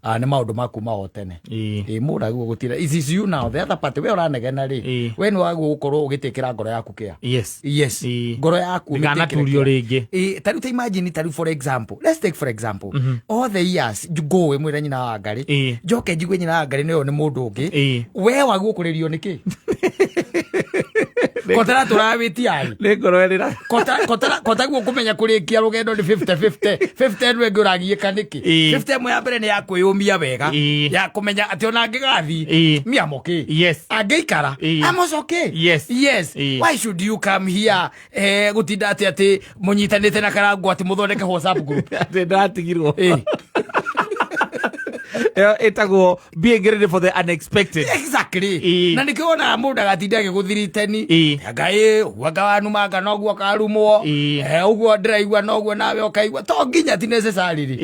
nä maå ma kuma o tene må raguo gå tira is you now the other party we åranegena rä we nä waguo gå korwo å gä tä kä ra ngoro yaku kä yes ngoro yaku nganaturio rä ngä tarä ta imagine tarä for example let's take for example all the years ngå mwä ra nyina wa ngarä njoke njigue nyina wa ngarä nä yo nä må ndå å ngä we waguo kå rä rio nä kä kotara tå rawä tiarä nä ngoro erä kota guo kå menya kå rä kia rå gendo nä 50 ndå ngä å ragiä ka nä kä 50 ĩmwe ya mbere nä ya kwä å mia wega ya kå menya atä ona ngä gathi miamo kä angä ikara amocoke why should you come here gå tinda atä må nyitanä te na karangu atä må thondeke WhatsApp group atä ndatigirwo etagwo being ready for the unexpected exactly na nä kä onaga må ndå agatinda agä gå thiriteni ngai guanga wanumanga noguo karumwo å guo ndäraigua noguo nawe åkaigua to nginya ti necessarily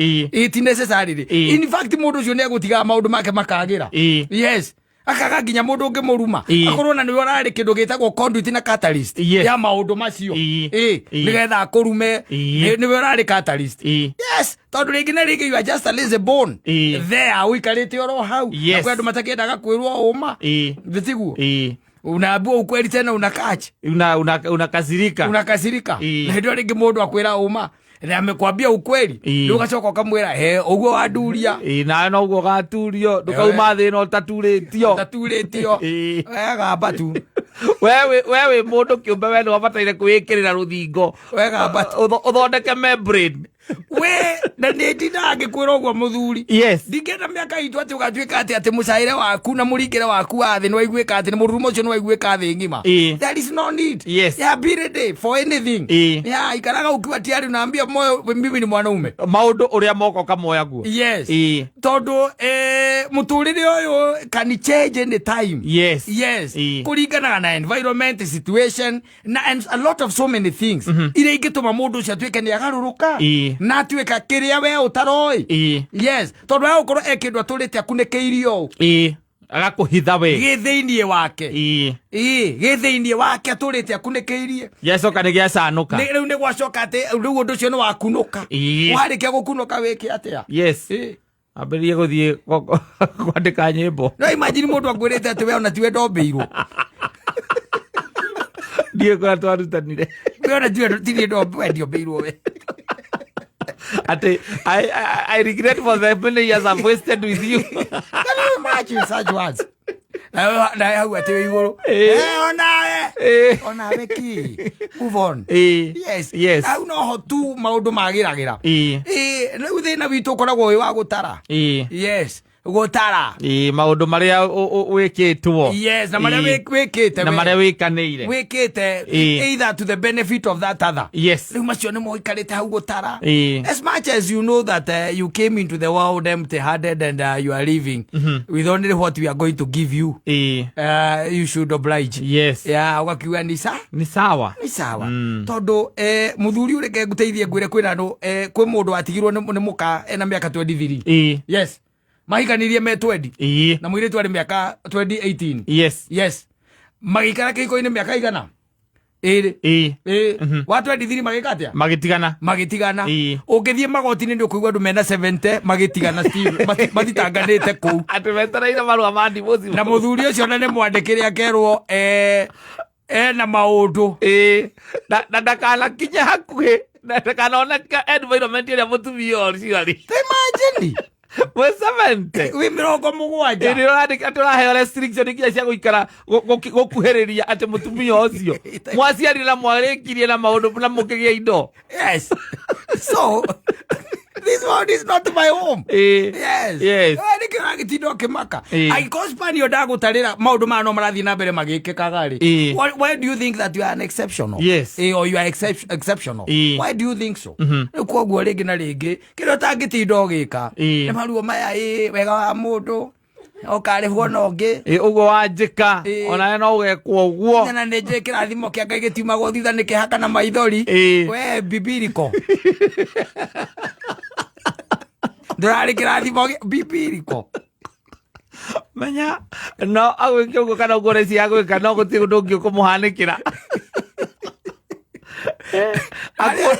in fact må ndå å cio nä egå tigaga maå ndå make makagä ra yes akaga nginya må ndå å ngä må ruma akorwo na nä we årarä kä ndå gä tagwo conduit na catalyst ya maå ndå macio nä getha akå rume nä we årarä catalyst yes tondå rä ngä na rä ngä you are just a lazy bone there å ikarä te oro hau na kwä andå matakä endaga kwä rwo å ma thä tiguo unaambua ukweli tena unakacha unakasirika na ndio rĩngĩ mũndũ akwĩra ũma na amekwambia ukweli ndio ugacoka ukamwĩra ũguo wanduria na no ũguo gaturio ndũkauma thĩ no taturĩtio wega batu wewe mũndũ kĩũmbe we nĩ wabataire kwĩkĩrĩra rũthingo wega batu ũthondeke membrane we na nä ndinda ngä kwä ra å guo må thuri ndingä mä aka itå atä å gatuä ka atä må caä re waku na må ringä re waku wa thä nä waiguä ka atä nä må rurumo å cio nä waiguä ka thä ng'ima there is no need ya be ready for anything ya ikaraga å kiwa tiarä unaambia moyo mimi ni mwanaume maũndũ ũrĩa moko kamoya guo tondũ må tå rä re å yå can change any time kå ringanaga na environment situation na and a lot of so many things iria ingä tå ma må ndå å cio atuä ke nä agarå rå ka na tuika kiria we utaroi tondu we ukorwo ekindu aturite akunike irio agakuhitha we githeinie wake githeinie wake aturite akunike yacoka ni giacanuka riu ni gwacoka ati riu undu ucio ni wakunuka warikia gukunuka wiki atia ambirie guthie kwandika nyimbo no imagine mundu akwirite ati we ona tiwe ndombeirwo ndiye kwa twarutanire we ona tiwe ndombeirwo we I regret for the many years I've wasted with you. Can you imagine such words? Na hau ati we iguru onawe ki move on yes hau no ho tu maundu magiragira riu thina witu ukoragwo wi wa gutara gutara maundu maria wikitwo na maria wikite na maria wikanire wikite either to the benefit of that other riu macio ni moikarite hau gutara as much as you know that you came into the world empty handed and you are living with only what we are going to give you you should oblige ugakiuga ni sawa tondu muthuri ureke nguteithie ngwire kwina andu kwi mundu atigirwo ni muka ena miaka 23 mahiganirie me 20 na mwire twari miaka 2018 magikara kiko-ini miaka igana watu 23 magikatia magitigana ukithie magoti-ini ndio kuigwa andu mena 70 magitigana Steve matitanganite kuu atumetereire marua ma divorce na muthuri ucio na ni mwandikire akerwo na maundu na ndakana kinya hakuhi na ndakana ona environment ĩrĩa mũtumia ũcio arĩ imagine we 70 we mirongo mugwanja ndio atũraheo restriction ikinya cia guikara gukuhĩrĩria atĩ mũtumia ũcio mwaciari na mwarĩkirie na maũndũ na mũkĩgĩa indo so this one is not my home ni kĩragĩtinda ũkĩmaka agĩkospani ndagutarĩra maũndũ maya no marathiĩ na mbere magĩkĩkaga rĩ why do you think that you are an exceptional or you are exceptional why do you think so rĩu koguo rĩngĩ na rĩngĩ kĩrĩa ũtangĩtinda ũgĩka nĩ maruo maya wega wa mũndũ okarĩhwo na ũngĩ ũguo wanjĩka onawe no ũgekwo ũguo na nĩ njĩ kĩrathimo kĩa Ngai gĩtiumagwo thutha nĩ kĩhaka na maithori we bibiriko ndũrarĩ kĩrathimo bibiriko menya no agwĩke ũguo kana ũguo reci agwĩka no gũtirĩ ũndũ ũngĩ ũkũmũhanĩkĩra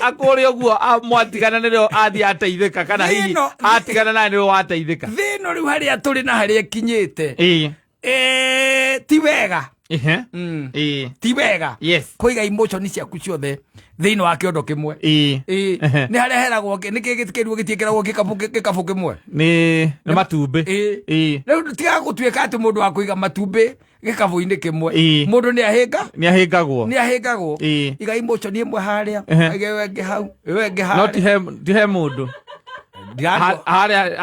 akore oguo mwatigana nero athi ateithika kana hihi atigana na nero wateithika thino riu haria turi na haria kinyite ti wega ti wega kuiga emotion ciaku ciothe thini wa kiondo kimwe ni haria heragwo ni gikirwo gitiekeragwo gikabu kimwe ni matumbi riu tiga gutuika ati mundu wa kuiga matumbi gikabu-ini kimwe mundu ni ahingagwo iga emotion imwe haria ige wengi hau wengi haria no tihe mundu haria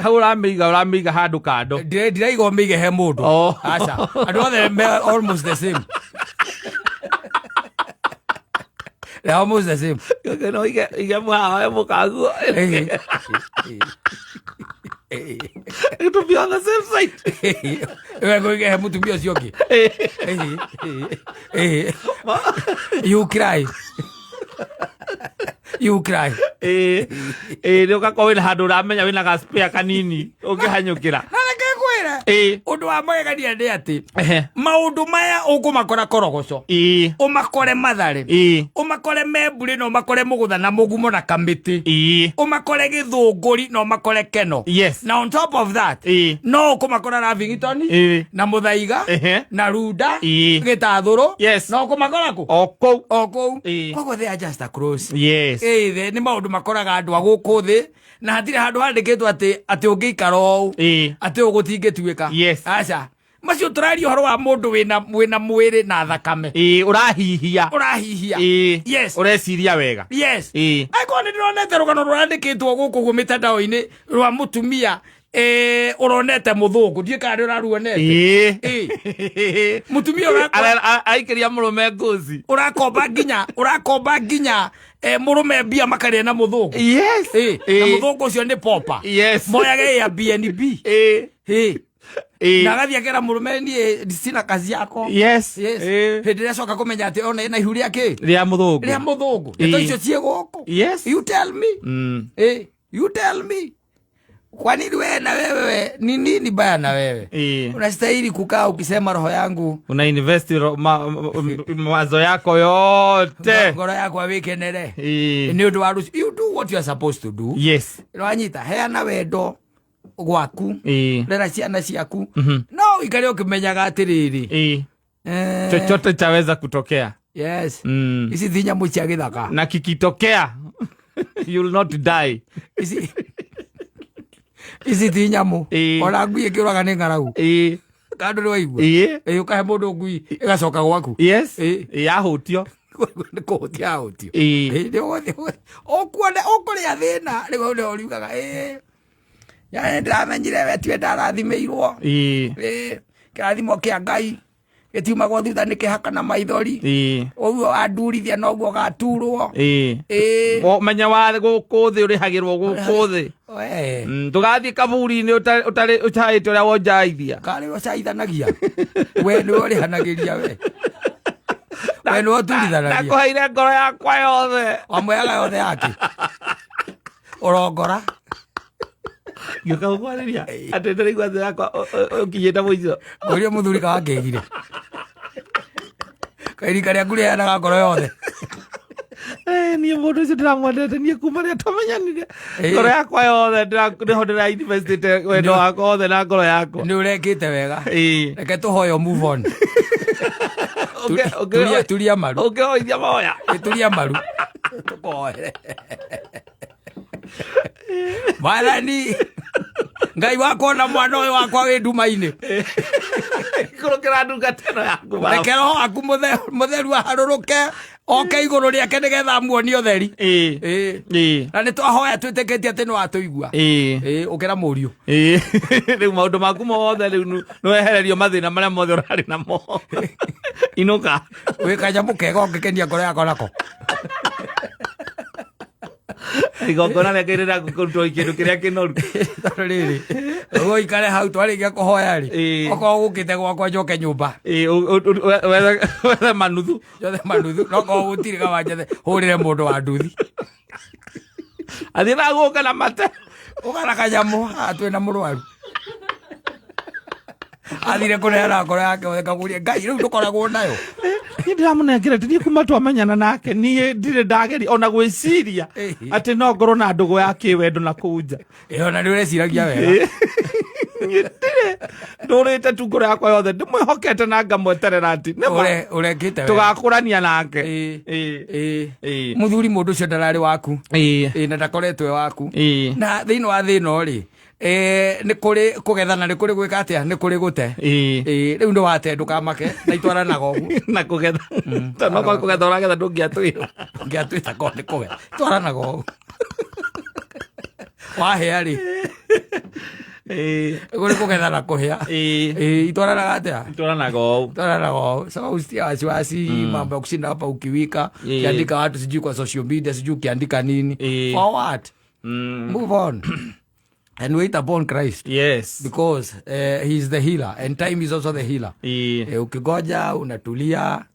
hau uramiga handu kando ndiraiga umige he mundu aca andu othe almost the same they're almost the same no ige mwa mukagu to be on the same side wewe go get mutumia ucio ngi you cry ndio kwa wina handu ramenya wina ga spare kanini ungihanyukira undu wa magegania ndi ati maundu maya ukumakora korogoco umakore mathare umakore memburi no makore mugutha na mugumo na kamiti umakore githunguri no makore keno na on top of that no ukumakora Lavington na Muthaiga na Runda Gitathuru no ukumakora ku okou koguo they are just across ni maundu makoraga andu aguku thi na hatire handu handikitwo ati ungiikara u ati ugutingituika aca macio turaria horo wa mundu wina mwiri na thakame urahihia ureciria wega aiko ni ndironete rugano rurandikitwo guku gu mitandao-ini rwa mutumia uronete muthungu ndie kana uraruonete mutumia aikiria murume ngozi urakomba nginya murume mbia makaria na muthungu na muthungu ucio ni popa moyage ya BNB na gathi akera murume ni sina kazi yako hindire coka kumenya ati ona ina ihu riake ria muthungu ndio icio ciego you tell me kwa nini wewe na wewe ni nini baya na wewe unastahili kukaa ukisema roho yangu una invest mawazo yako yote ngoro yako awikenere ni undu wa you do what you are supposed to do rwanyita heana wendo gwaku rera ciana ciaku no ikare ukimenyaga atiriri chochote chaweza kutokea isi thinya mucia githaka na kikitokea you will not die isi tinyamu ona ngui ikiraga ni ngaragu kandu ni waigua ukahe mundu ngui igacoka gwaku yahutio kuhutia yahutio ukuria thina riu ndio uriugaga ndiramenyire we tiwe ndarathimirwo kirathimo kia Ngai gitiumagwo thutha nikihaka na maithori uguo andurithia noguo gaturwo menya wa guku thi urihagirwo guku thi tugathi kaburi-ini utaite uria wonjaithia kari ucaithanagia we ni urihanagiria we ni uturithanagia nakuheire ngoro yakwa yothe wamweaga yothe yake urongora gioka gukwariria ati ndiraigua thĩ yakwa ukinyĩte mũico uria muthuri kawakegire kairi karia ngurianaga ngoro yothe niĩ mũndũ ũcio ndĩramwendete niĩ kuma rĩrĩa twamenyanire ngoro yakwa yothe nĩho ndĩrainvestĩte wendo wakwa wothe na ngoro yakwa nĩ ũrekĩte wega reke tũhoyo move on turia maru ũngĩhoithia mahoya turia maru tũkoere Mwathani Ngai wako na mwana uyu wakwa wi nduma-ini kurukira ndungatano yaku rekero aku mutheru aharuruke oke iguru riake nigetha muoni utheri na ni twahoya twitikitie ati ni watuigua ukira muriu riu maundu maku mothe riu no wehererio mathina maria mothe urari namo inuka wikanya mukega ngikenia ngoro yako nako igongona rekirira kurutwo ikindu kiria kinoru riri ugo ikare hau twarigia kuhoya ri oko gukite gwakwa njoke nyumba wethe manuthu noko gutiriga wanjethe hurire mundu wa nduthi athira guka na mate ugana kanyamu atwina murwaru athire kuneana ngoro yake weka guria Ngai riu ndukoragwo nayo ndiramunengera ndi kuma twamenyana nake nie ndire ndageri ona gwiciria ati no ngoro na ndugu ya kiwendo na kuja ona ndireciragia wega ndire ndurite tu ngoro yakwa yothe ndimwihokete na ngamweterera ati urekite tugakurania nake muthuri mundu cio ndarari waku na ndakoretwe waku na thiini wa thino ri ni kuri kugethana ni kuri gwika atia ni kuri gute riu ndo wate ndukamake na itwaranaga ugu na kugetha tono kwa kugetha uragetha ndungiatwira ngiatwita ko ni kugetha itwaranaga ugu wahea ri kuri kugethana kuhia itwaranaga atia itwaranaga ugu sawa ustia wasiwasi mambo ya kushinda hapa ukiwika kiandika watu sijui kwa social media sijui kiandika nini for what move on and wait upon Christ. Yes. Because he is the healer and time is also the healer. Ukigoja unatulia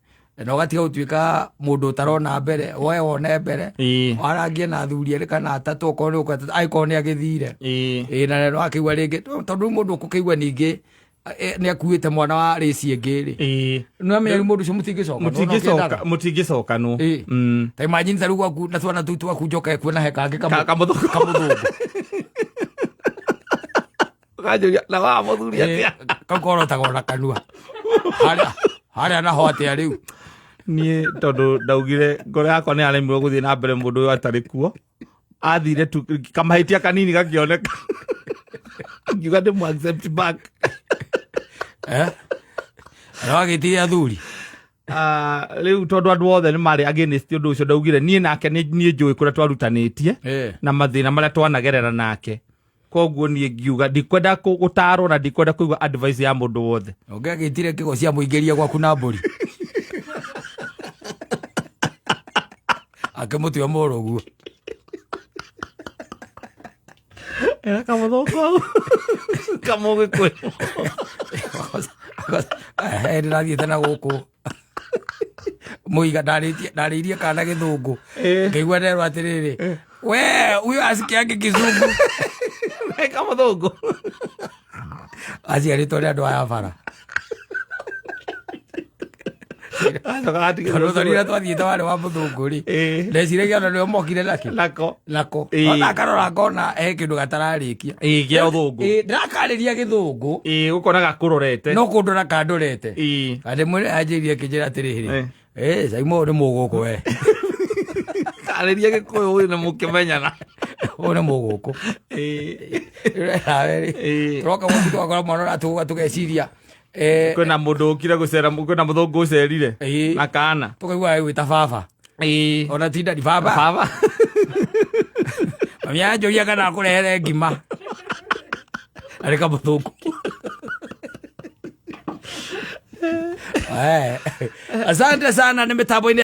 na wakati utwika mundu tarona mbere wewe wone mbere waragie na thuri ere kana atatu ukone ukata aikone agithire na no akigwa ringi tondu mundu ukukigwa ningi ni akuite mwana wa reci engiri no amenye mundu cio mutingicoka no ta imagine taru gwaku na twana tutu akujoka kuona hekange kamuthugu kajo na wa muthuri atia kakoro tagora kanua haria na hote riu nie tondu ndaugire ngoro yakwa ni aremirwo guthie na mbere mundu uyu atari kuo athire tu kamahitia kanini gakioneka ngiuga ndimu accept back agitiria athuri riu tondu andu othe ni mari against undu ucio ndaugire nie nake nie njui kuria twarutanitie na mathina maria twanagerera nake koguo nie ngiuga ndikwenda gutarwo na ndikwenda kuigua advice ya mundu wothe ungegitire kigo cia muingeria gwaku na mburi akemutia moro guo era kamuthoko kamuge kwe ndĩrathiĩte na gũkũ mũiga ndarĩirie kana gĩthũngũ ngaigua nderwo atĩrĩrĩ we huyo asikiangi kizungu kamuthũngũ aciarĩtwo nĩ andũ aya bara kanũthorire twathiĩte warĩ wa mũthũngũ-rĩ ndeciragia ona nĩo mokire nako ona karora ngona he kĩndũ gatararĩkia gĩa ũthũngũ ndĩrakarĩria gĩthũngũ gũkona gakũrorete no kũndũ na kandorete andĩ mwĩre anjĩrie kĩnjĩra atĩrĩrĩ Saimo nĩ mũgũkũ we karĩria gĩkũyũ ũyũ nĩ mũkĩmenyana ũyũ nĩ mũgũkũ tũroka mũndũ twakora mwana ũratũgũga tũgeciria kwĩna mũndũ ũkire gũcera kwĩna mũthũngũ ũcerire na kana tũkaigua gwĩta baba ona tinda ni baba mami anjũria kana akũrehere ngima arĩ kamũthũngũ asante sana nĩ mĩtambo-inĩ